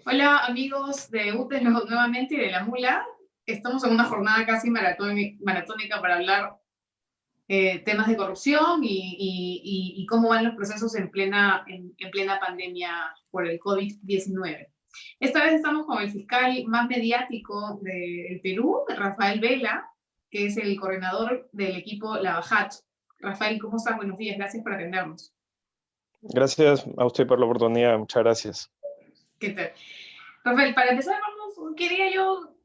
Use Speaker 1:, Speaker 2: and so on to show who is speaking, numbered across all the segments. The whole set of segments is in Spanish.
Speaker 1: Hola amigos de UTES nuevamente y de La Mula. Estamos en una jornada casi maratónica para hablar temas de corrupción y cómo van los procesos en plena pandemia por el COVID-19. Esta vez estamos con el fiscal más mediático del Perú, Rafael Vela, que es el coordinador del equipo Lavajato. Rafael, ¿cómo estás? Buenos días, gracias por atendernos.
Speaker 2: Gracias a usted por la oportunidad, muchas gracias.
Speaker 1: ¿Qué tal? Rafael, para empezar, quería yo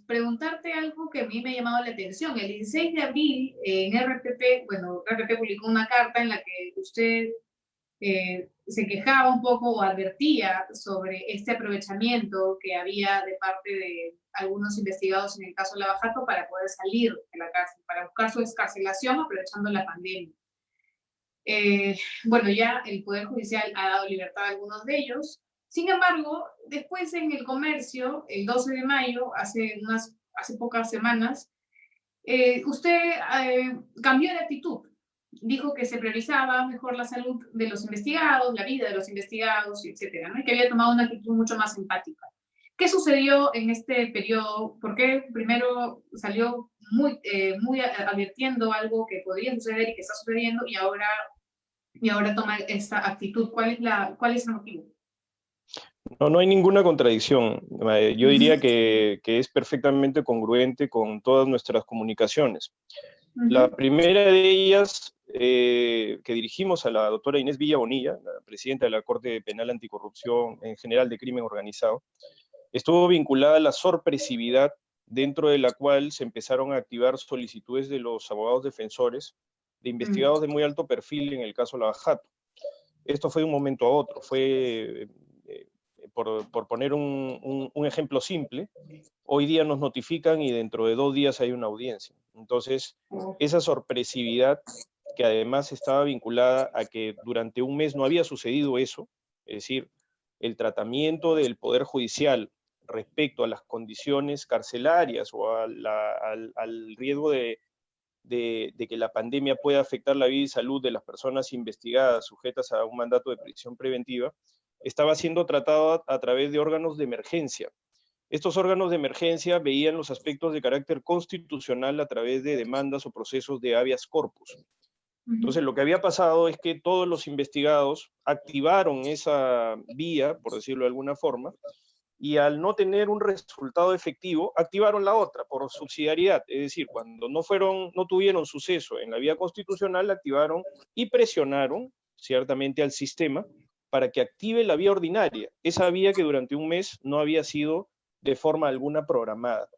Speaker 1: preguntarte algo que a mí me ha llamado la atención. El 16 de abril en RPP, bueno, RPP publicó una carta en la que usted se quejaba un poco o advertía sobre este aprovechamiento que había de parte de algunos investigados en el caso Lava Jato para poder salir de la cárcel, para buscar su excarcelación aprovechando la pandemia. Bueno, ya el Poder Judicial ha dado libertad a algunos de ellos. Sin embargo, después en el comercio, el 12 de mayo, hace pocas semanas, usted cambió de actitud. Dijo que se priorizaba mejor la salud de los investigados, la vida de los investigados, etcétera, ¿no? Y que había tomado una actitud mucho más empática. ¿Qué sucedió en este periodo? ¿Por qué primero salió muy advirtiendo algo que podría suceder y que está sucediendo y ahora toma esta actitud? ¿Cuál es el motivo?
Speaker 2: No hay ninguna contradicción. Yo diría que es perfectamente congruente con todas nuestras comunicaciones. La primera de ellas, que dirigimos a la doctora Inés Villa Bonilla, la presidenta de la Corte Penal Anticorrupción en general de Crimen Organizado, estuvo vinculada a la sorpresividad dentro de la cual se empezaron a activar solicitudes de los abogados defensores de investigados de muy alto perfil en el caso Lava Jato. Esto fue de un momento a otro, fue, por poner un ejemplo simple, hoy día nos notifican y dentro de 2 días hay una audiencia. Entonces, esa sorpresividad, que además estaba vinculada a que durante un mes no había sucedido eso, es decir, el tratamiento del Poder Judicial respecto a las condiciones carcelarias o al riesgo de que la pandemia pueda afectar la vida y salud de las personas investigadas sujetas a un mandato de prisión preventiva, estaba siendo tratado a través de órganos de emergencia. Estos órganos de emergencia veían los aspectos de carácter constitucional a través de demandas o procesos de habeas corpus. Entonces, lo que había pasado es que todos los investigados activaron esa vía, por decirlo de alguna forma, y al no tener un resultado efectivo, activaron la otra por subsidiariedad, es decir, cuando no tuvieron suceso en la vía constitucional, la activaron y presionaron ciertamente al sistema para que active la vía ordinaria, esa vía que durante un mes no había sido de forma alguna programada.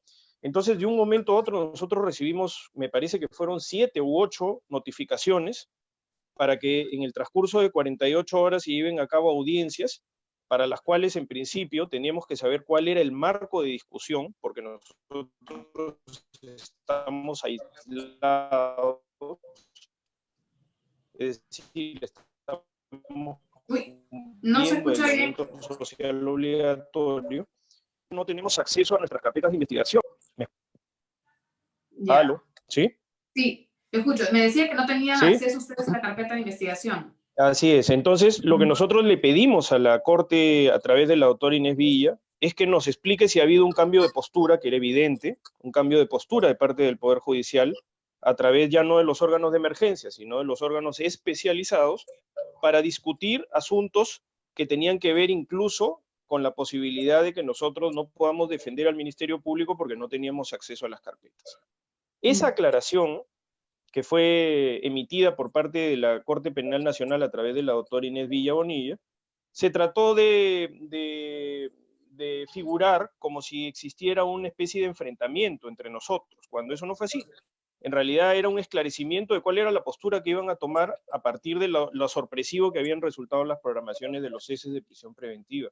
Speaker 2: Entonces, de un momento a otro, nosotros recibimos, me parece que fueron 7 u 8 notificaciones para que en el transcurso de 48 horas se lleven a cabo audiencias para las cuales en principio teníamos que saber cuál era el marco de discusión, porque nosotros estamos aislados, es decir, estamos
Speaker 1: No se
Speaker 2: viendo el
Speaker 1: escucha bien.
Speaker 2: evento social obligatorio, no tenemos acceso a nuestras carpetas de investigación.
Speaker 1: Ya.
Speaker 2: ¿Aló? ¿Sí?
Speaker 1: Sí, te escucho. Me decía que no tenían
Speaker 2: ¿Sí?
Speaker 1: acceso ustedes a la carpeta de investigación.
Speaker 2: Así es. Entonces, lo que nosotros le pedimos a la Corte, a través de la doctora Inés Villa, es que nos explique si ha habido un cambio de postura, que era evidente, un cambio de postura de parte del Poder Judicial, a través ya no de los órganos de emergencia, sino de los órganos especializados, para discutir asuntos que tenían que ver incluso con la posibilidad de que nosotros no podamos defender al Ministerio Público porque no teníamos acceso a las carpetas. Esa aclaración, que fue emitida por parte de la Corte Penal Nacional a través de la doctora Inés Villa Bonilla, se trató de figurar como si existiera una especie de enfrentamiento entre nosotros, cuando eso no fue así. En realidad era un esclarecimiento de cuál era la postura que iban a tomar a partir de lo sorpresivo que habían resultado las programaciones de los ceses de prisión preventiva.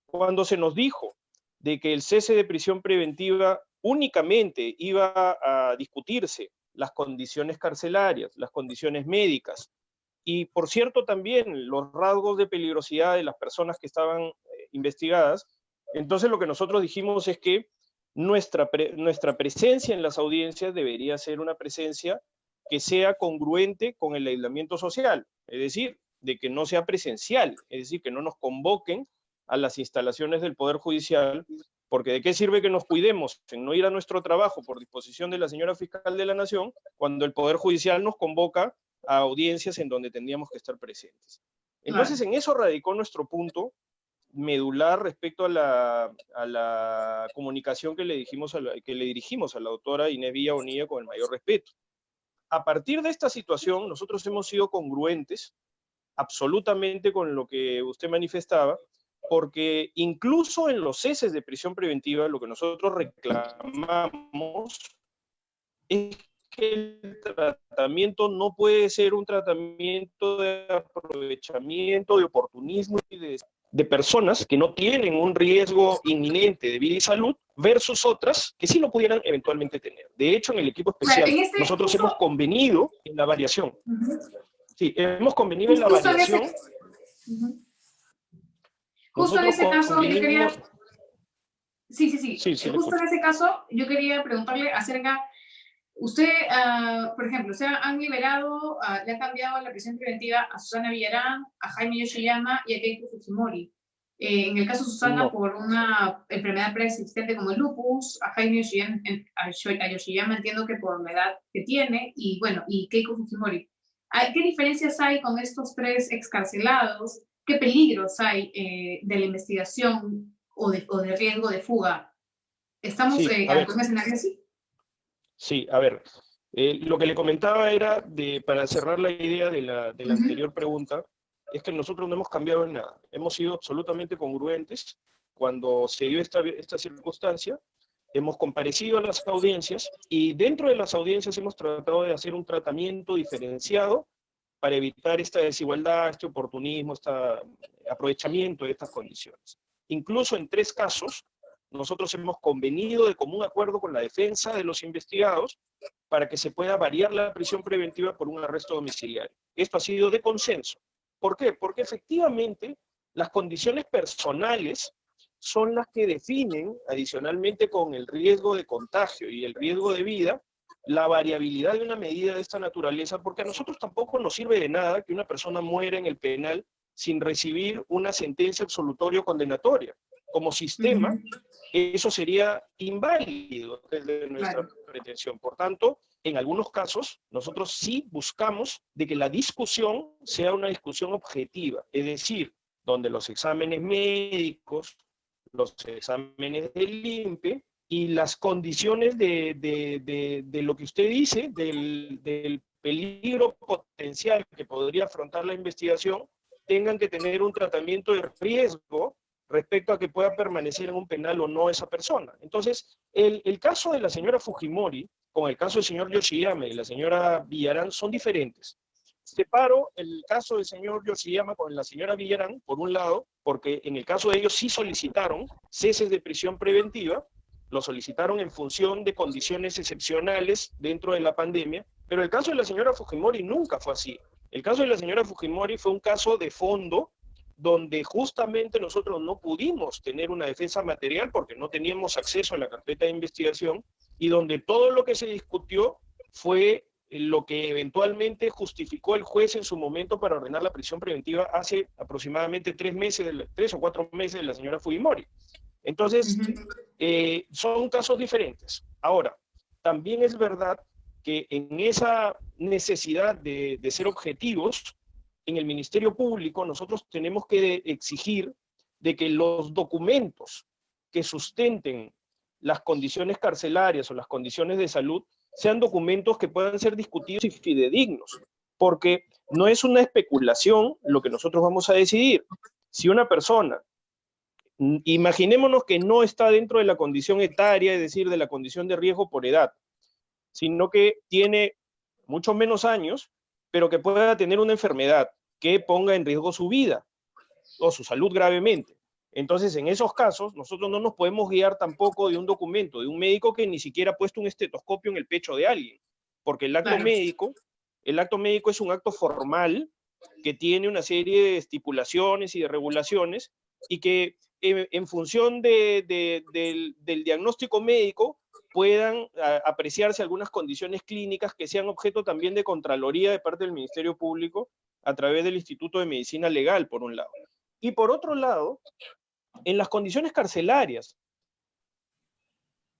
Speaker 2: Cuando se nos dijo de que el cese de prisión preventiva únicamente iba a discutirse las condiciones carcelarias, las condiciones médicas, y por cierto también los rasgos de peligrosidad de las personas que estaban investigadas, entonces lo que nosotros dijimos es que nuestra presencia en las audiencias debería ser una presencia que sea congruente con el aislamiento social, es decir, de que no sea presencial, es decir, que no nos convoquen a las instalaciones del Poder Judicial, porque ¿de qué sirve que nos cuidemos en no ir a nuestro trabajo por disposición de la señora fiscal de la Nación cuando el Poder Judicial nos convoca a audiencias en donde tendríamos que estar presentes? Entonces, en eso radicó nuestro punto medular respecto a la comunicación que le dirigimos a la doctora Inés Villa Bonilla con el mayor respeto. A partir de esta situación, nosotros hemos sido congruentes absolutamente con lo que usted manifestaba, porque incluso en los ceses de prisión preventiva, lo que nosotros reclamamos es que el tratamiento no puede ser un tratamiento de aprovechamiento, de oportunismo y de personas que no tienen un riesgo inminente de vida y salud versus otras que sí lo pudieran eventualmente tener. De hecho, en el equipo especial, nosotros hemos convenido en la variación. Sí, hemos convenido en la variación.
Speaker 1: Justo en ese caso, yo quería... Sí, justo en ese caso, yo quería preguntarle acerca... Usted, por ejemplo, han liberado, le han cambiado la prisión preventiva a Susana Villarán, a Jaime Yoshiyama y a Keiko Fujimori. En el caso de Susana, por una enfermedad preexistente como el lupus, a Jaime Yoshiyama entiendo que por la edad que tiene, y bueno, y Keiko Fujimori. ¿Qué diferencias hay con estos tres excarcelados? ¿Qué peligros hay de la investigación o de riesgo de fuga? ¿Estamos ante un escenario así?
Speaker 2: Sí, a ver, lo que le comentaba era, para cerrar la idea de la anterior pregunta, es que nosotros no hemos cambiado en nada. Hemos sido absolutamente congruentes cuando se dio esta circunstancia. Hemos comparecido a las audiencias y dentro de las audiencias hemos tratado de hacer un tratamiento diferenciado para evitar esta desigualdad, este oportunismo, este aprovechamiento de estas condiciones. Incluso en 3 casos, nosotros hemos convenido de común acuerdo con la defensa de los investigados para que se pueda variar la prisión preventiva por un arresto domiciliario. Esto ha sido de consenso. ¿Por qué? Porque efectivamente las condiciones personales son las que definen, adicionalmente con el riesgo de contagio y el riesgo de vida, la variabilidad de una medida de esta naturaleza, porque a nosotros tampoco nos sirve de nada que una persona muera en el penal sin recibir una sentencia absolutoria o condenatoria. Como sistema, eso sería inválido desde nuestra pretensión. Por tanto, en algunos casos, nosotros sí buscamos de que la discusión sea una discusión objetiva, es decir, donde los exámenes médicos, los exámenes del INPE y las condiciones de lo que usted dice, del peligro potencial que podría afrontar la investigación, tengan que tener un tratamiento de riesgo respecto a que pueda permanecer en un penal o no esa persona. Entonces, el caso de la señora Fujimori, con el caso del señor Yoshiyama y la señora Villarán, son diferentes. Separo el caso del señor Yoshiyama con la señora Villarán, por un lado, porque en el caso de ellos sí solicitaron ceses de prisión preventiva, lo solicitaron en función de condiciones excepcionales dentro de la pandemia, pero el caso de la señora Fujimori nunca fue así. El caso de la señora Fujimori fue un caso de fondo, donde justamente nosotros no pudimos tener una defensa material porque no teníamos acceso a la carpeta de investigación y donde todo lo que se discutió fue lo que eventualmente justificó el juez en su momento para ordenar la prisión preventiva hace aproximadamente 3 o 4 meses de la señora Fujimori. Entonces, son casos diferentes. Ahora, también es verdad que en esa necesidad de ser objetivos, en el Ministerio Público nosotros tenemos que exigir de que los documentos que sustenten las condiciones carcelarias o las condiciones de salud sean documentos que puedan ser discutidos y fidedignos, porque no es una especulación lo que nosotros vamos a decidir. Si una persona, imaginémonos que no está dentro de la condición etaria, es decir, de la condición de riesgo por edad, sino que tiene mucho menos años, pero que pueda tener una enfermedad que ponga en riesgo su vida o su salud gravemente. Entonces, en esos casos, nosotros no nos podemos guiar tampoco de un documento, de un médico que ni siquiera ha puesto un estetoscopio en el pecho de alguien, porque el acto médico es un acto formal que tiene una serie de estipulaciones y de regulaciones y que en función del diagnóstico médico puedan apreciarse algunas condiciones clínicas que sean objeto también de contraloría de parte del Ministerio Público a través del Instituto de Medicina Legal, por un lado. Y por otro lado, en las condiciones carcelarias,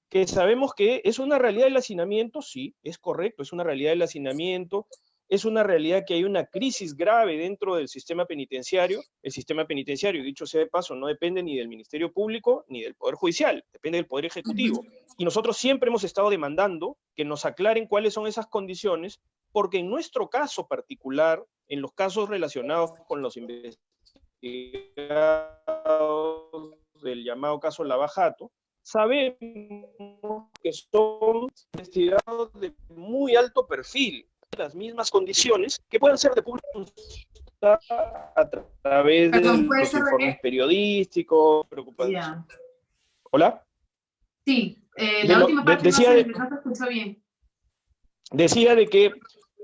Speaker 2: que sabemos que es una realidad del hacinamiento, sí, es correcto, es una realidad del hacinamiento, es una realidad que hay una crisis grave dentro del sistema penitenciario. El sistema penitenciario, dicho sea de paso, no depende ni del Ministerio Público ni del Poder Judicial, depende del Poder Ejecutivo. Y nosotros siempre hemos estado demandando que nos aclaren cuáles son esas condiciones, porque en nuestro caso particular, en los casos relacionados con los investigados del llamado caso Lava Jato, sabemos que son investigados de muy alto perfil, las mismas condiciones que puedan ser de público a través de
Speaker 1: Perdón, ¿puede
Speaker 2: los
Speaker 1: ser de
Speaker 2: informes
Speaker 1: qué?
Speaker 2: periodísticos, preocupaciones.
Speaker 1: Ya.
Speaker 2: ¿Hola?
Speaker 1: Sí, la última parte no
Speaker 2: Decía,
Speaker 1: se escuchó bien.
Speaker 2: decía de que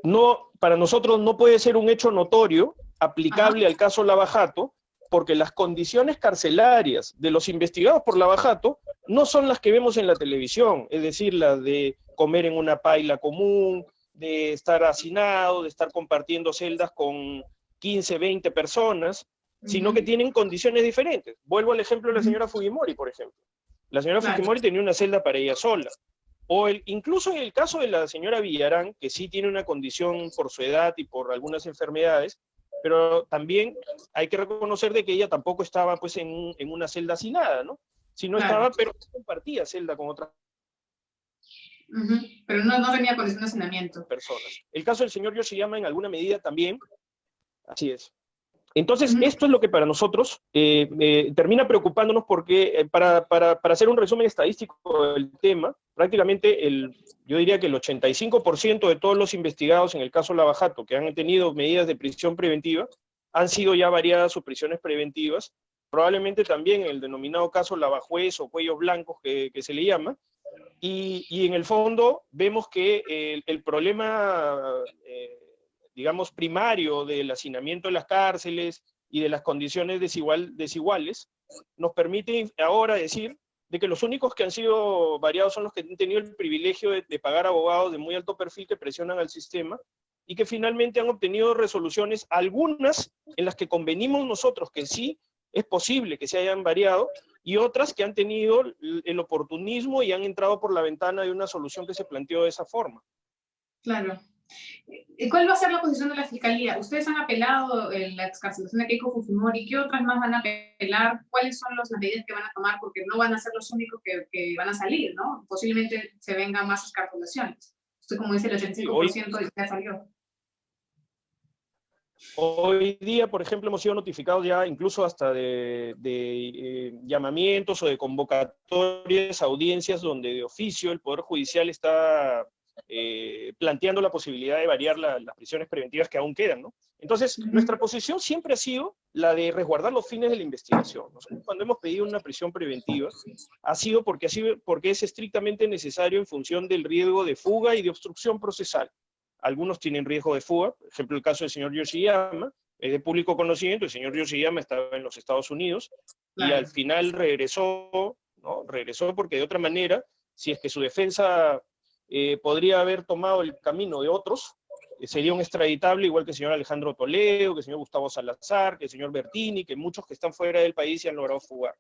Speaker 2: no, para nosotros no puede ser un hecho notorio aplicable
Speaker 1: Ajá.
Speaker 2: al caso Lava Jato, porque las condiciones carcelarias de los investigados por Lava Jato no son las que vemos en la televisión, es decir, las de comer en una paila común, de estar hacinado, de estar compartiendo celdas con 15, 20 personas, sino que tienen condiciones diferentes. Vuelvo al ejemplo de la señora Fujimori, por ejemplo. La señora
Speaker 1: Claro.
Speaker 2: Fujimori tenía una celda para ella sola. O incluso en el caso de la señora Villarán, que sí tiene una condición por su edad y por algunas enfermedades, pero también hay que reconocer de que ella tampoco estaba pues en una celda hacinada, ¿no? Sino
Speaker 1: Claro.
Speaker 2: estaba, pero compartía celda con otras
Speaker 1: Pero no tenía condición de hacinamiento.
Speaker 2: personas. El caso del señor Yoshiyama en alguna medida también, así es. Entonces, esto es lo que para nosotros termina preocupándonos porque, para hacer un resumen estadístico del tema, prácticamente yo diría que el 85% de todos los investigados en el caso Lava Jato que han tenido medidas de prisión preventiva han sido ya variadas sus prisiones preventivas, probablemente también en el denominado caso Lavajuez o Cuellos Blancos que se le llama, y en el fondo vemos que el problema digamos, primario del hacinamiento de las cárceles y de las condiciones desiguales, nos permite ahora decir de que los únicos que han sido variados son los que han tenido el privilegio de pagar abogados de muy alto perfil que presionan al sistema y que finalmente han obtenido resoluciones, algunas en las que convenimos nosotros que sí es posible que se hayan variado, y otras que han tenido el oportunismo y han entrado por la ventana de una solución que se planteó de esa forma.
Speaker 1: Claro. ¿Cuál va a ser la posición de la Fiscalía? Ustedes han apelado en la excarcelación de Keiko Fujimori. ¿Qué otras más van a apelar? ¿Cuáles son las medidas que van a tomar? Porque no van a ser los únicos que van a salir, ¿no? Posiblemente se vengan más excarcelaciones. Usted, como dice, el 85% ya salió.
Speaker 2: Hoy día, por ejemplo, hemos sido notificados ya incluso hasta de llamamientos o de convocatorias, audiencias donde de oficio el Poder Judicial está planteando la posibilidad de variar las prisiones preventivas que aún quedan, ¿no? Entonces, nuestra posición siempre ha sido la de resguardar los fines de la investigación. Nosotros, cuando hemos pedido una prisión preventiva, ha sido porque es estrictamente necesario en función del riesgo de fuga y de obstrucción procesal. Algunos tienen riesgo de fuga, por ejemplo el caso del señor Yoshiyama, es de público conocimiento, el señor Yoshiyama estaba en los Estados Unidos, y al final regresó, ¿no? Regresó porque de otra manera, si es que su defensa podría haber tomado el camino de otros, sería un extraditable igual que el señor Alejandro Toledo, que el señor Gustavo Salazar, que el señor Bertini, que muchos que están fuera del país y han logrado fugar.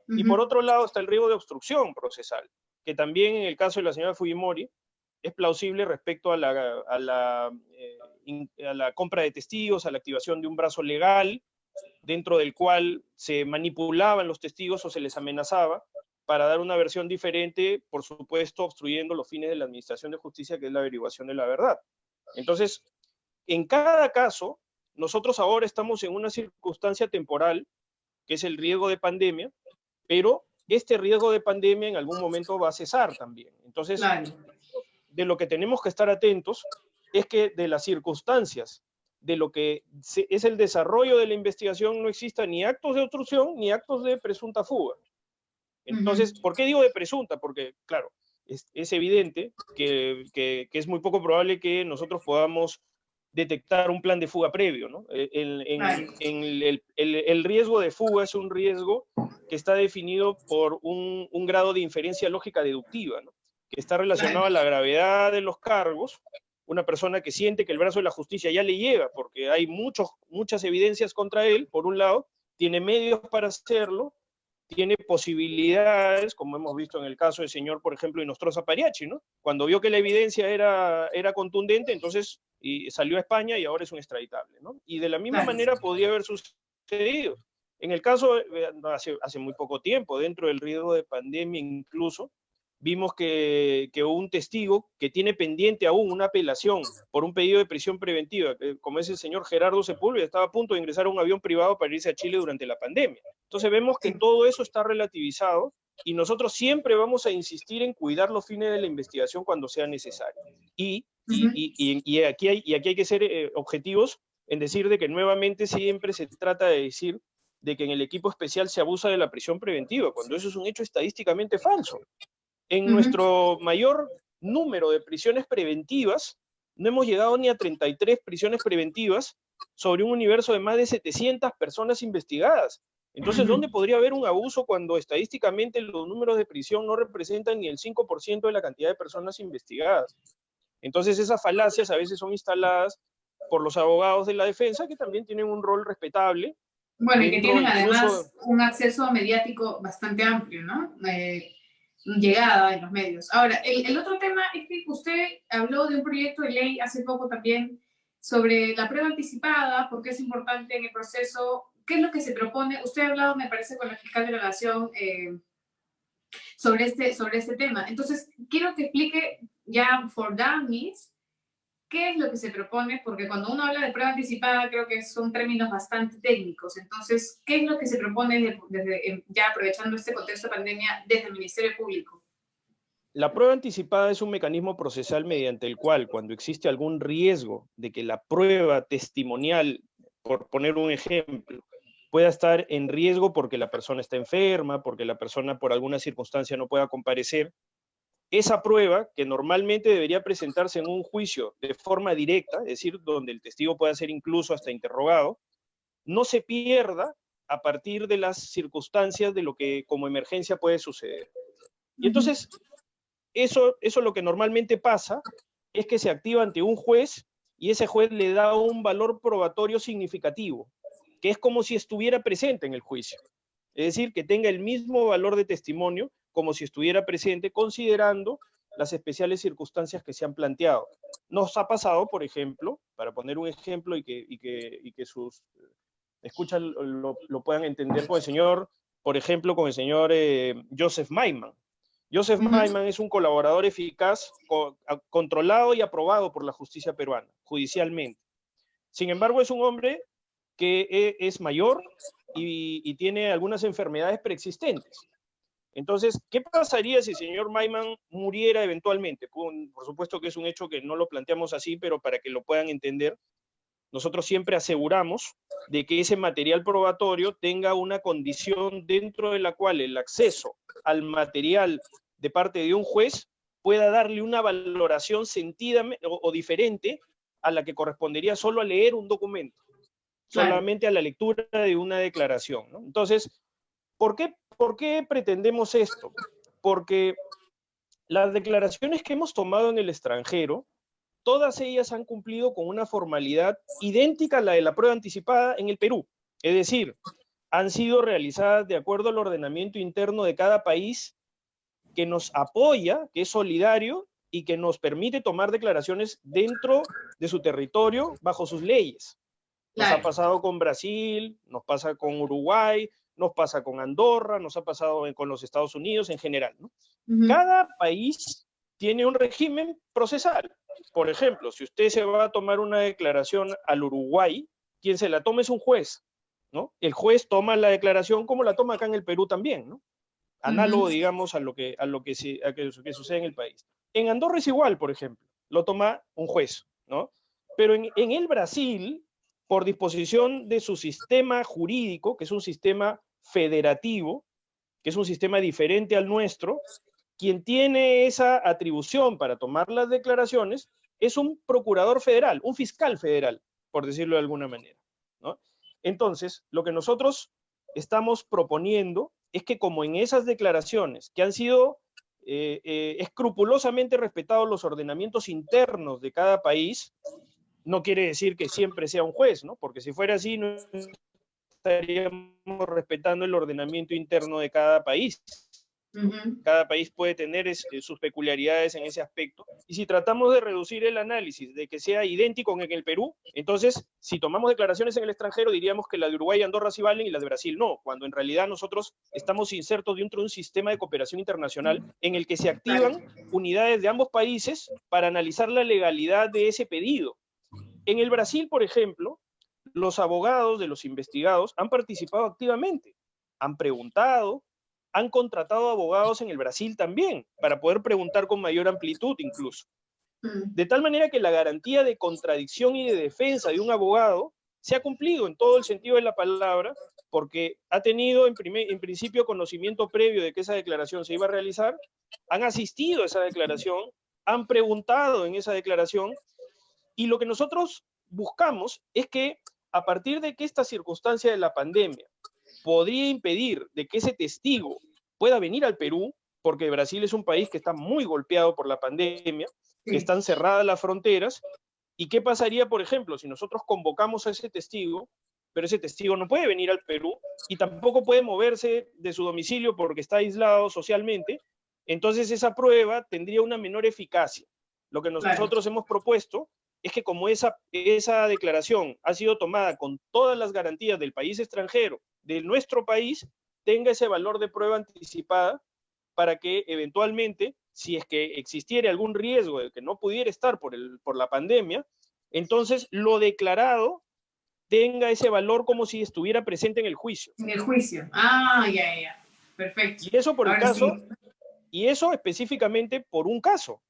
Speaker 2: Y por otro lado está el riesgo de obstrucción procesal, que también en el caso de la señora Fujimori, es plausible respecto a la compra de testigos, a la activación de un brazo legal, dentro del cual se manipulaban los testigos o se les amenazaba para dar una versión diferente, por supuesto, obstruyendo los fines de la administración de justicia, que es la averiguación de la verdad. Entonces, en cada caso, nosotros ahora estamos en una circunstancia temporal, que es el riesgo de pandemia, pero este riesgo de pandemia en algún momento va a cesar también. Entonces, de lo que tenemos que estar atentos es que de las circunstancias de lo que es el desarrollo de la investigación no exista ni actos de obstrucción ni actos de presunta fuga. Entonces, ¿por qué digo de presunta? Porque, claro, es evidente que es muy poco probable que nosotros podamos detectar un plan de fuga previo, ¿no? El riesgo de fuga es un riesgo que está definido por un grado de inferencia lógica deductiva, ¿no? Que está relacionado a la gravedad de los cargos. Una persona que siente que el brazo de la justicia ya le llega, porque hay muchas evidencias contra él, por un lado, tiene medios para hacerlo, tiene posibilidades, como hemos visto en el caso del señor, por ejemplo, Inostroza Pariachi, ¿no? Cuando vio que la evidencia era contundente, entonces salió a España y ahora es un extraditable, ¿no? Y de la misma manera podría haber sucedido. En el caso, hace muy poco tiempo, dentro del riesgo de pandemia incluso, vimos que hubo un testigo que tiene pendiente aún una apelación por un pedido de prisión preventiva, como es el señor Gerardo Sepúlveda, estaba a punto de ingresar a un avión privado para irse a Chile durante la pandemia. Entonces vemos que todo eso está relativizado y nosotros siempre vamos a insistir en cuidar los fines de la investigación cuando sea necesario. Y aquí hay que ser objetivos en decir de que nuevamente siempre se trata de decir de que en el equipo especial se abusa de la prisión preventiva, cuando eso es un hecho estadísticamente falso. En nuestro mayor número de prisiones preventivas, no hemos llegado ni a 33 prisiones preventivas sobre un universo de más de 700 personas investigadas. Entonces, ¿dónde podría haber un abuso cuando estadísticamente los números de prisión no representan ni el 5% de la cantidad de personas investigadas? Entonces, esas falacias a veces son instaladas por los abogados de la defensa, que también tienen un rol respetable.
Speaker 1: Bueno, y que tienen además un acceso mediático bastante amplio, ¿no? Llegada en los medios. Ahora, el otro tema es que usted habló de un proyecto de ley hace poco también sobre la prueba anticipada, porque es importante en el proceso. ¿Qué es lo que se propone? Usted ha hablado, me parece, con la fiscal de la Nación sobre este tema. Entonces, quiero que explique ya for dummies qué es lo que se propone, porque cuando uno habla de prueba anticipada creo que son términos bastante técnicos. Entonces, ¿qué es lo que se propone desde ya aprovechando este contexto de pandemia desde el Ministerio Público?
Speaker 2: La prueba anticipada es un mecanismo procesal mediante el cual, cuando existe algún riesgo de que la prueba testimonial, por poner un ejemplo, pueda estar en riesgo porque la persona está enferma, porque la persona por alguna circunstancia no pueda comparecer, esa prueba, que normalmente debería presentarse en un juicio de forma directa, es decir, donde el testigo pueda ser incluso hasta interrogado, no se pierda a partir de las circunstancias de lo que como emergencia puede suceder. Y entonces, eso lo que normalmente pasa es que se activa ante un juez y ese juez le da un valor probatorio significativo, que es como si estuviera presente en el juicio. Es decir, que tenga el mismo valor de testimonio como si estuviera presente, considerando las especiales circunstancias que se han planteado. Nos ha pasado, por ejemplo, para poner un ejemplo y que sus escuchas lo puedan entender, con el señor, por ejemplo, con el señor Joseph Maiman. Joseph Maiman es un colaborador eficaz, controlado y aprobado por la justicia peruana, judicialmente. Sin embargo, es un hombre que es mayor y tiene algunas enfermedades preexistentes. Entonces, ¿qué pasaría si el señor Maiman muriera eventualmente? Por supuesto que es un hecho que no lo planteamos así, pero para que lo puedan entender, nosotros siempre aseguramos de que ese material probatorio tenga una condición dentro de la cual el acceso al material de parte de un juez pueda darle una valoración sentida o diferente a la que correspondería solo a leer un documento, solamente a la lectura de una declaración, ¿no? Entonces, ¿por qué pretendemos esto? Porque las declaraciones que hemos tomado en el extranjero, todas ellas han cumplido con una formalidad idéntica a la de la prueba anticipada en el Perú. Es decir, han sido realizadas de acuerdo al ordenamiento interno de cada país que nos apoya, que es solidario y que nos permite tomar declaraciones dentro de su territorio bajo sus leyes. Nos ha pasado con Brasil, nos pasa con Uruguay, nos pasa con Andorra, nos ha pasado con los Estados Unidos en general, ¿no? Cada país tiene un régimen procesal. Por ejemplo, si usted se va a tomar una declaración al Uruguay, quien se la toma es un juez, ¿no? El juez toma la declaración como la toma acá en el Perú también, ¿no? Análogo, digamos, a lo que sucede en el país. En Andorra es igual, por ejemplo, lo toma un juez, ¿no? Pero en el Brasil, por disposición de su sistema jurídico, que es un sistema federativo, que es un sistema diferente al nuestro, quien tiene esa atribución para tomar las declaraciones es un procurador federal, un fiscal federal, por decirlo de alguna manera, ¿no? Entonces, lo que nosotros estamos proponiendo es que como en esas declaraciones que han sido escrupulosamente respetados los ordenamientos internos de cada país, no quiere decir que siempre sea un juez, ¿no? Porque si fuera así, no estaríamos respetando el ordenamiento interno de cada país. Cada país puede tener sus peculiaridades en ese aspecto. Y si tratamos de reducir el análisis de que sea idéntico en el Perú, entonces, si tomamos declaraciones en el extranjero, diríamos que la de Uruguay y Andorra sí valen y las de Brasil no, cuando en realidad nosotros estamos insertos dentro de un sistema de cooperación internacional en el que se activan unidades de ambos países para analizar la legalidad de ese pedido. En el Brasil, por ejemplo, los abogados de los investigados han participado activamente, han preguntado, han contratado abogados en el Brasil también, para poder preguntar con mayor amplitud incluso. De tal manera que la garantía de contradicción y de defensa de un abogado se ha cumplido en todo el sentido de la palabra, porque ha tenido en principio conocimiento previo de que esa declaración se iba a realizar, han asistido a esa declaración, han preguntado en esa declaración, y lo que nosotros buscamos es que a partir de que esta circunstancia de la pandemia podría impedir de que ese testigo pueda venir al Perú, porque Brasil es un país que está muy golpeado por la pandemia, que están cerradas las fronteras, y qué pasaría, por ejemplo, si nosotros convocamos a ese testigo, pero ese testigo no puede venir al Perú, y tampoco puede moverse de su domicilio porque está aislado socialmente, entonces esa prueba tendría una menor eficacia. Lo que nosotros hemos propuesto es que como esa declaración ha sido tomada con todas las garantías del país extranjero, de nuestro país, tenga ese valor de prueba anticipada para que eventualmente, si es que existiera algún riesgo de que no pudiera estar por la pandemia, entonces lo declarado tenga ese valor como si estuviera presente en el juicio.
Speaker 1: En el juicio. Ya. Perfecto.
Speaker 2: Y eso por el caso,
Speaker 1: sí.
Speaker 2: Y eso específicamente por un caso,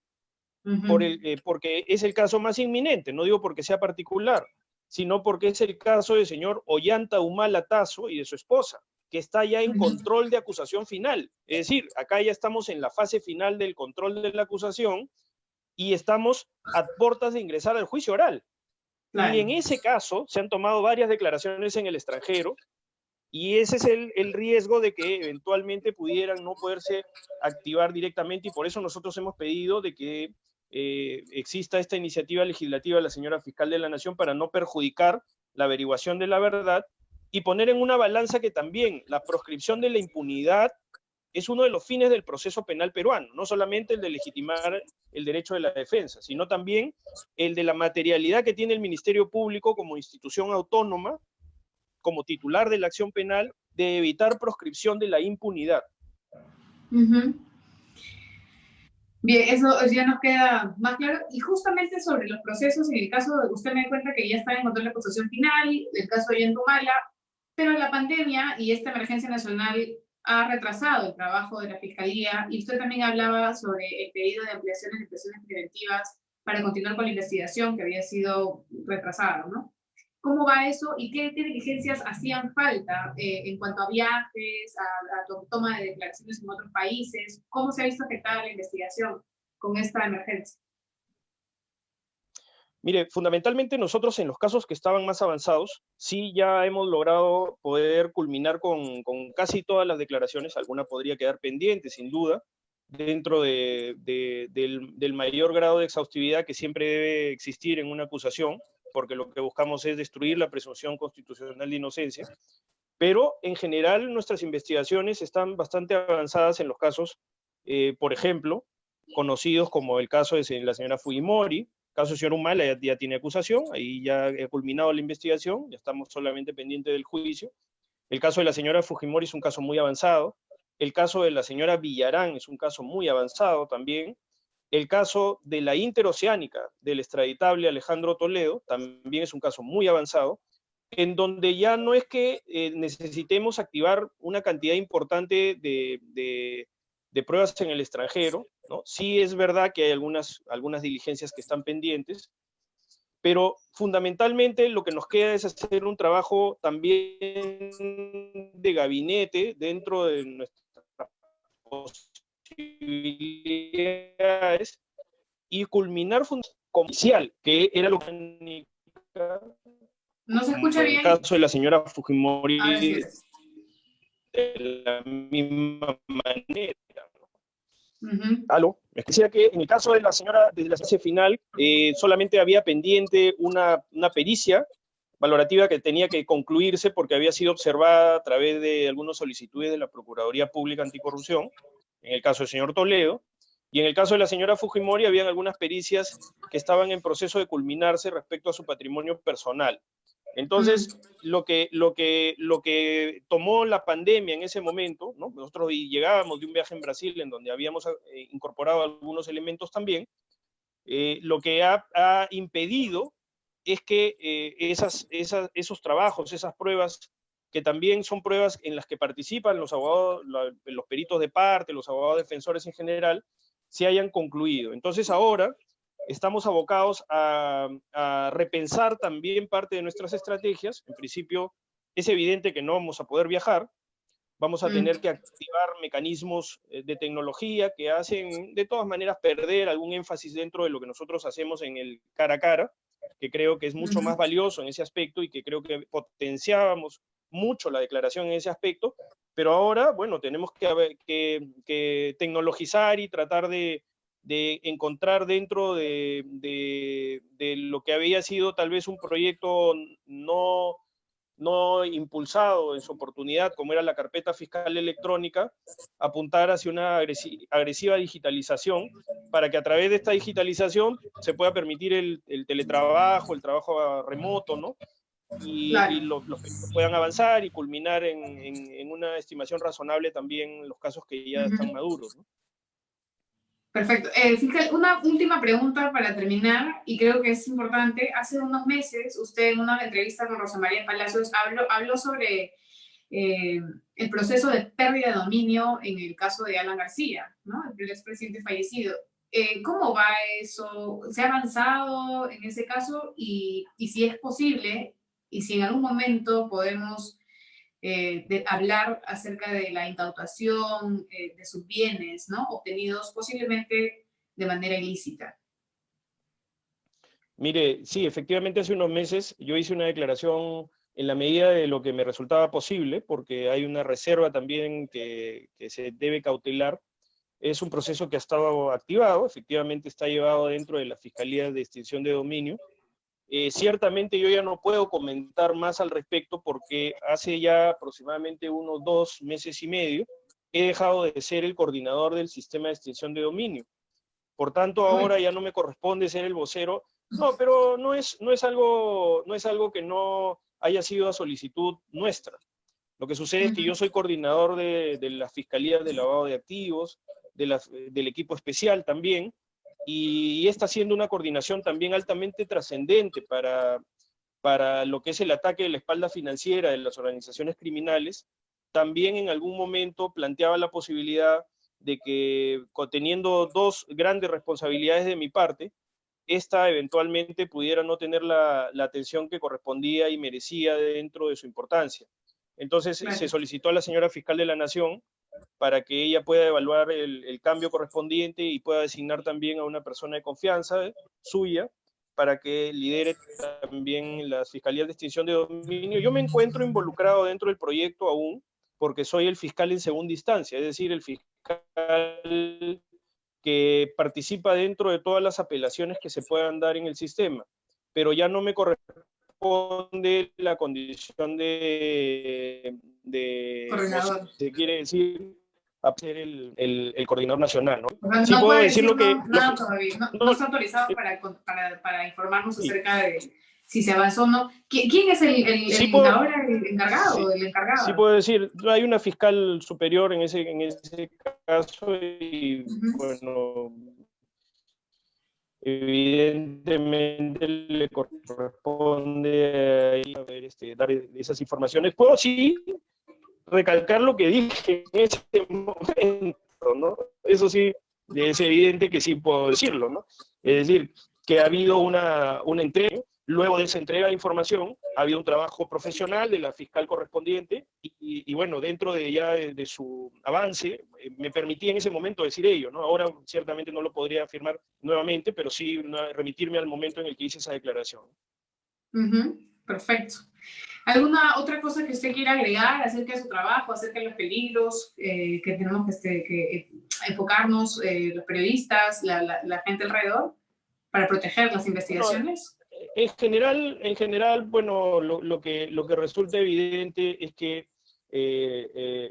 Speaker 2: porque es el caso más inminente, no digo porque sea particular, sino porque es el caso del señor Ollanta Humala Tazo y de su esposa, que está ya en control de acusación final. Es decir, acá ya estamos en la fase final del control de la acusación y estamos a puertas de ingresar al juicio oral. Y en ese caso se han tomado varias declaraciones en el extranjero y ese es el riesgo de que eventualmente pudieran no poderse activar directamente, y por eso nosotros hemos pedido de que exista esta iniciativa legislativa de la señora Fiscal de la Nación para no perjudicar la averiguación de la verdad y poner en una balanza que también la proscripción de la impunidad es uno de los fines del proceso penal peruano, no solamente el de legitimar el derecho de la defensa, sino también el de la materialidad que tiene el Ministerio Público como institución autónoma, como titular de la acción penal, de evitar proscripción de la impunidad.
Speaker 1: Bien, eso ya nos queda más claro. Y justamente sobre los procesos, en el caso de usted me cuenta que ya está en control de acusación final, el caso de Ollanta Humala, pero la pandemia y esta emergencia nacional ha retrasado el trabajo de la Fiscalía, y usted también hablaba sobre el pedido de ampliaciones de prisiones preventivas para continuar con la investigación que había sido retrasada, ¿no? ¿Cómo va eso y qué diligencias hacían falta en cuanto a viajes, a toma de declaraciones en otros países? ¿Cómo se ha visto afectada la investigación con esta emergencia?
Speaker 2: Mire, fundamentalmente nosotros en los casos que estaban más avanzados, sí ya hemos logrado poder culminar con casi todas las declaraciones. Alguna podría quedar pendiente, sin duda, dentro del mayor grado de exhaustividad que siempre debe existir en una acusación, porque lo que buscamos es destruir la presunción constitucional de inocencia, pero en general nuestras investigaciones están bastante avanzadas en los casos, por ejemplo, conocidos como el caso de la señora Fujimori. El caso del señor Humala ya tiene acusación, ahí ya ha culminado la investigación, ya estamos solamente pendientes del juicio. El caso de la señora Fujimori es un caso muy avanzado. El caso de la señora Villarán es un caso muy avanzado también. El caso de la interoceánica del extraditable Alejandro Toledo también es un caso muy avanzado, en donde ya no es que necesitemos activar una cantidad importante de pruebas en el extranjero, ¿no? Sí es verdad que hay algunas diligencias que están pendientes, pero fundamentalmente lo que nos queda es hacer un trabajo también de gabinete dentro de nuestras posibilidades y culminar comercial, que era lo que
Speaker 1: no se escucha bien.
Speaker 2: En el caso de la señora Fujimori, de la misma manera. ¿Aló? Me decía que en el caso de la señora, desde la fase final, solamente había pendiente una pericia valorativa que tenía que concluirse porque había sido observada a través de algunas solicitudes de la Procuraduría Pública Anticorrupción, en el caso del señor Toledo, y en el caso de la señora Fujimori habían algunas pericias que estaban en proceso de culminarse respecto a su patrimonio personal. Entonces, lo que tomó la pandemia en ese momento, ¿no? Nosotros llegábamos de un viaje en Brasil en donde habíamos incorporado algunos elementos también, lo que ha impedido es que esos trabajos, esas pruebas, que también son pruebas en las que participan los abogados, los peritos de parte, los abogados defensores en general, se hayan concluido. Entonces ahora estamos abocados a repensar también parte de nuestras estrategias. En principio, es evidente que no vamos a poder viajar, vamos a tener que activar mecanismos de tecnología que hacen de todas maneras perder algún énfasis dentro de lo que nosotros hacemos en el cara a cara, que creo que es mucho más valioso en ese aspecto y que creo que potenciábamos mucho la declaración en ese aspecto, pero ahora, bueno, tenemos que tecnologizar y tratar de encontrar dentro de lo que había sido tal vez un proyecto no impulsado en su oportunidad, como era la carpeta fiscal electrónica, apuntar hacia una agresiva digitalización, para que a través de esta digitalización se pueda permitir el teletrabajo, el trabajo remoto, ¿no? Y los peritos puedan avanzar y culminar en una estimación razonable también los casos que ya están maduros, ¿no?
Speaker 1: Perfecto. Fiscal, una última pregunta para terminar, y creo que es importante. Hace unos meses, usted en una entrevista con Rosa María Palacios habló sobre el proceso de pérdida de dominio en el caso de Alan García, ¿no? El expresidente fallecido. ¿Cómo va eso? ¿Se ha avanzado en ese caso? Y si es posible, y si en algún momento podemos de hablar acerca de la incautación de sus bienes, ¿no? Obtenidos posiblemente de manera ilícita.
Speaker 2: Mire, sí, efectivamente hace unos meses yo hice una declaración en la medida de lo que me resultaba posible, porque hay una reserva también que se debe cautelar. Es un proceso que ha estado activado, efectivamente está llevado dentro de la Fiscalía de Extinción de Dominio. Ciertamente yo ya no puedo comentar más al respecto porque hace ya aproximadamente unos 2 meses y medio he dejado de ser el coordinador del sistema de extinción de dominio. Por tanto, ahora ya no me corresponde ser el vocero. No, pero no es algo que no haya sido a solicitud nuestra. Lo que sucede es que yo soy coordinador de la Fiscalía de Lavado de Activos, del equipo especial también, y está haciendo una coordinación también altamente trascendente para lo que es el ataque de la espalda financiera de las organizaciones criminales. También en algún momento planteaba la posibilidad de que, teniendo 2 grandes responsabilidades de mi parte, esta eventualmente pudiera no tener la atención que correspondía y merecía dentro de su importancia. Entonces se solicitó a la señora fiscal de la Nación para que ella pueda evaluar el cambio correspondiente y pueda designar también a una persona de confianza suya para que lidere también las fiscalías de extinción de dominio. Yo me encuentro involucrado dentro del proyecto aún, porque soy el fiscal en segunda instancia, es decir, el fiscal que participa dentro de todas las apelaciones que se puedan dar en el sistema, pero ya no me corresponde la condición de
Speaker 1: coordinador.
Speaker 2: se quiere decir, a ser el coordinador nacional, ¿no?
Speaker 1: No,
Speaker 2: Sí
Speaker 1: no
Speaker 2: puedo
Speaker 1: puede
Speaker 2: decir lo que...
Speaker 1: nada todavía, no está autorizado para informarnos acerca de si se avanzó o no. ¿Quién es ahora el encargado, el encargado?
Speaker 2: Sí puedo decir, hay una fiscal superior en ese caso y bueno, evidentemente le corresponde a ver, dar esas informaciones. Puedo sí recalcar lo que dije en ese momento, ¿no? Eso sí, es evidente que sí puedo decirlo, ¿no? Es decir, que ha habido una entrega, luego de esa entrega de información, ha habido un trabajo profesional de la fiscal correspondiente, y bueno, dentro de su avance, me permití en ese momento decir ello, ¿no? Ahora ciertamente no lo podría afirmar nuevamente, pero sí remitirme al momento en el que hice esa declaración.
Speaker 1: Perfecto. ¿Alguna otra cosa que usted quiera agregar acerca de su trabajo, acerca de los peligros que tenemos que enfocarnos los periodistas, la gente alrededor, para proteger las investigaciones?
Speaker 2: En general, bueno, lo que resulta evidente es que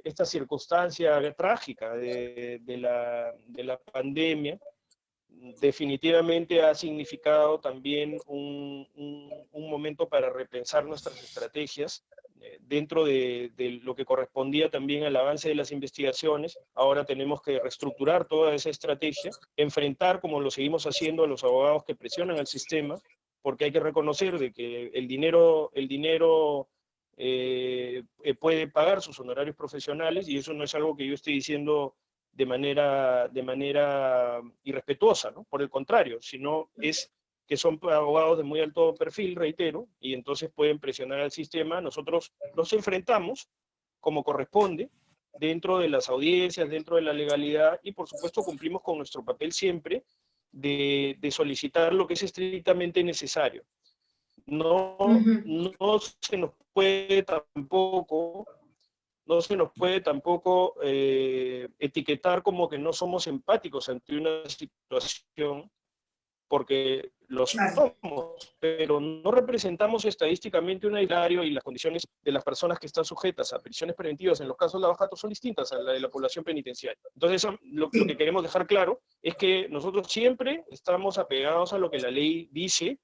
Speaker 2: esta circunstancia trágica de la pandemia definitivamente ha significado también un momento para repensar nuestras estrategias dentro de lo que correspondía también al avance de las investigaciones. Ahora tenemos que reestructurar toda esa estrategia, enfrentar, como lo seguimos haciendo, a los abogados que presionan al sistema, porque hay que reconocer de que el dinero puede pagar sus honorarios profesionales, y eso no es algo que yo esté diciendo de manera irrespetuosa, ¿no? Por el contrario, sino es que son abogados de muy alto perfil, reitero, y entonces pueden presionar al sistema. Nosotros los enfrentamos como corresponde, dentro de las audiencias, dentro de la legalidad, y por supuesto cumplimos con nuestro papel siempre de solicitar lo que es estrictamente necesario. No, no se nos puede tampoco etiquetar como que no somos empáticos ante una situación, porque lo somos, pero no representamos estadísticamente un aislario, y las condiciones de las personas que están sujetas a prisiones preventivas en los casos lavajatos son distintas a la de la población penitenciaria. Entonces, lo que queremos dejar claro es que nosotros siempre estamos apegados a lo que la ley dice,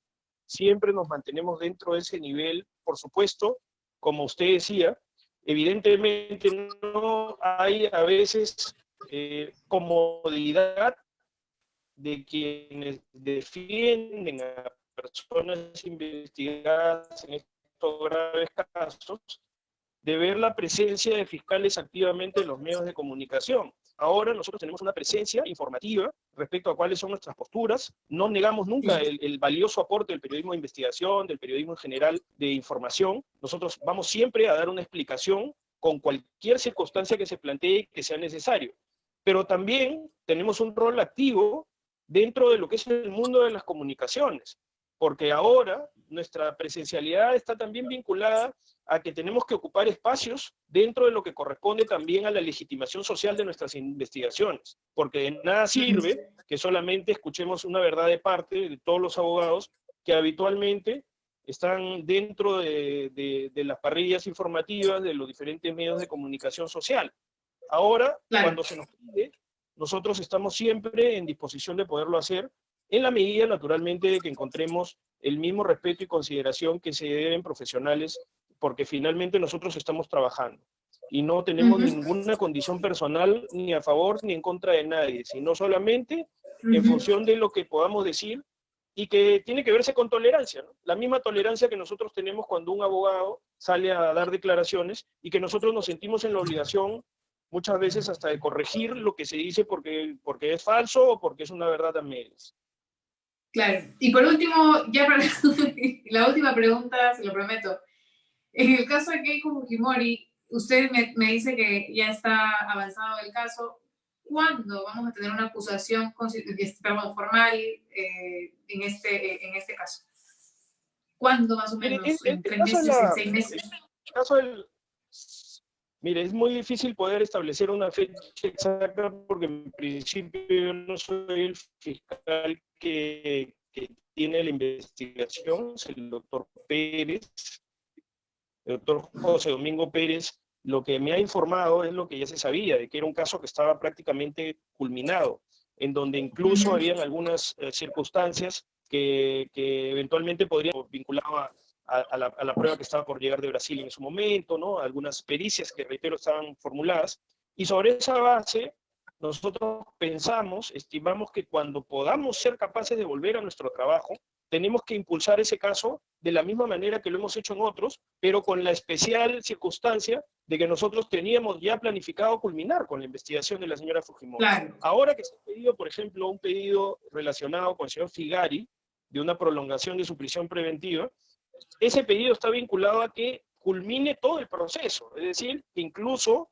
Speaker 2: siempre nos mantenemos dentro de ese nivel. Por supuesto, como usted decía, evidentemente no hay a veces comodidad de quienes defienden a personas investigadas en estos graves casos, de ver la presencia de fiscales activamente en los medios de comunicación. Ahora nosotros tenemos una presencia informativa respecto a cuáles son nuestras posturas. No negamos nunca el valioso aporte del periodismo de investigación, del periodismo en general de información. Nosotros vamos siempre a dar una explicación con cualquier circunstancia que se plantee que sea necesario. Pero también tenemos un rol activo dentro de lo que es el mundo de las comunicaciones, porque ahora nuestra presencialidad está también vinculada a que tenemos que ocupar espacios dentro de lo que corresponde también a la legitimación social de nuestras investigaciones, porque de nada sirve que solamente escuchemos una verdad de parte de todos los abogados que habitualmente están dentro de las parrillas informativas de los diferentes medios de comunicación social. Ahora, cuando se nos pide, nosotros estamos siempre en disposición de poderlo hacer, en la medida, naturalmente, de que encontremos el mismo respeto y consideración que se deben profesionales, porque finalmente nosotros estamos trabajando y no tenemos ninguna condición personal ni a favor ni en contra de nadie, sino solamente en función de lo que podamos decir, y que tiene que verse con tolerancia, ¿no? La misma tolerancia que nosotros tenemos cuando un abogado sale a dar declaraciones, y que nosotros nos sentimos en la obligación muchas veces hasta de corregir lo que se dice porque es falso o porque es una verdad a medias.
Speaker 1: Claro. Y por último, ya para la última pregunta, se lo prometo. En el caso de Keiko Fujimori, usted me dice que ya está avanzado el caso. ¿Cuándo vamos a tener una acusación formal en este caso? ¿Cuándo más o menos? ¿En 3 meses? ¿En 6 meses?
Speaker 2: Mire, es muy difícil poder establecer una fecha exacta, porque en principio yo no soy el fiscal que tiene la investigación, es el doctor Pérez, el doctor José Domingo Pérez. Lo que me ha informado es lo que ya se sabía, de que era un caso que estaba prácticamente culminado, en donde incluso habían algunas circunstancias que eventualmente podrían vincular a la prueba que estaba por llegar de Brasil en su momento, ¿no? Algunas pericias que, reitero, estaban formuladas, y sobre esa base nosotros estimamos que cuando podamos ser capaces de volver a nuestro trabajo, tenemos que impulsar ese caso de la misma manera que lo hemos hecho en otros, pero con la especial circunstancia de que nosotros teníamos ya planificado culminar con la investigación de la señora Fujimori.
Speaker 1: Claro.
Speaker 2: Ahora que se ha pedido, por ejemplo, un pedido relacionado con el señor Figari, de una prolongación de su prisión preventiva, ese pedido está vinculado a que culmine todo el proceso, es decir, que incluso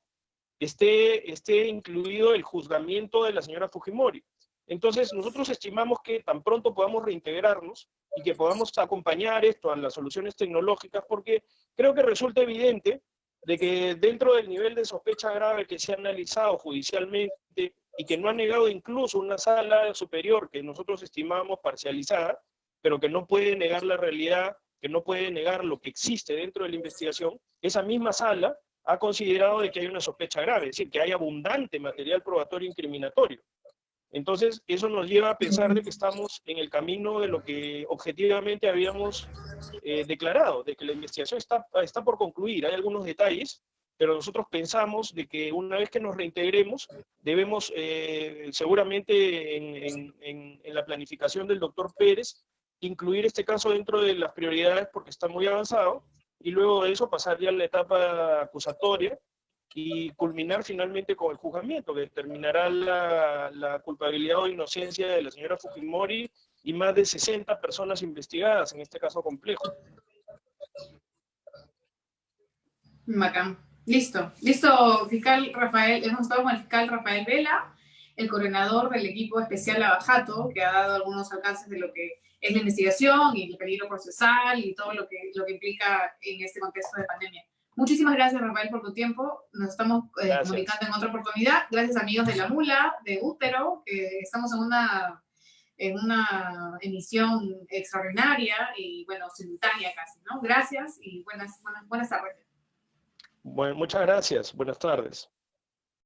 Speaker 2: esté incluido el juzgamiento de la señora Fujimori. Entonces, nosotros estimamos que tan pronto podamos reintegrarnos y que podamos acompañar esto a las soluciones tecnológicas, porque creo que resulta evidente de que dentro del nivel de sospecha grave que se ha analizado judicialmente y que no ha negado incluso una sala superior que nosotros estimamos parcializada, pero que no puede negar la realidad, que no puede negar lo que existe dentro de la investigación, esa misma sala ha considerado de que hay una sospecha grave, es decir, que hay abundante material probatorio incriminatorio. Entonces, eso nos lleva a pensar de que estamos en el camino de lo que objetivamente habíamos declarado, de que la investigación está por concluir. Hay algunos detalles, pero nosotros pensamos de que una vez que nos reintegremos, debemos, seguramente en la planificación del doctor Pérez, incluir este caso dentro de las prioridades porque está muy avanzado, y luego de eso pasar ya a la etapa acusatoria, y culminar finalmente con el juzgamiento, que determinará la culpabilidad o inocencia de la señora Fujimori y más de 60 personas investigadas en este caso complejo.
Speaker 1: Bacán. Listo, listo, fiscal Rafael. Hemos estado con el fiscal Rafael Vela, el coordinador del equipo especial Lavajato, que ha dado algunos alcances de lo que es la investigación y el peligro procesal y todo lo que implica en este contexto de pandemia. Muchísimas gracias, Rafael, por tu tiempo. Nos estamos comunicando en otra oportunidad. Gracias, amigos de La Mula, de Útero, que estamos en una emisión extraordinaria y, bueno, simultánea casi, ¿no? Gracias y buenas tardes.
Speaker 2: Bueno, muchas gracias. Buenas tardes.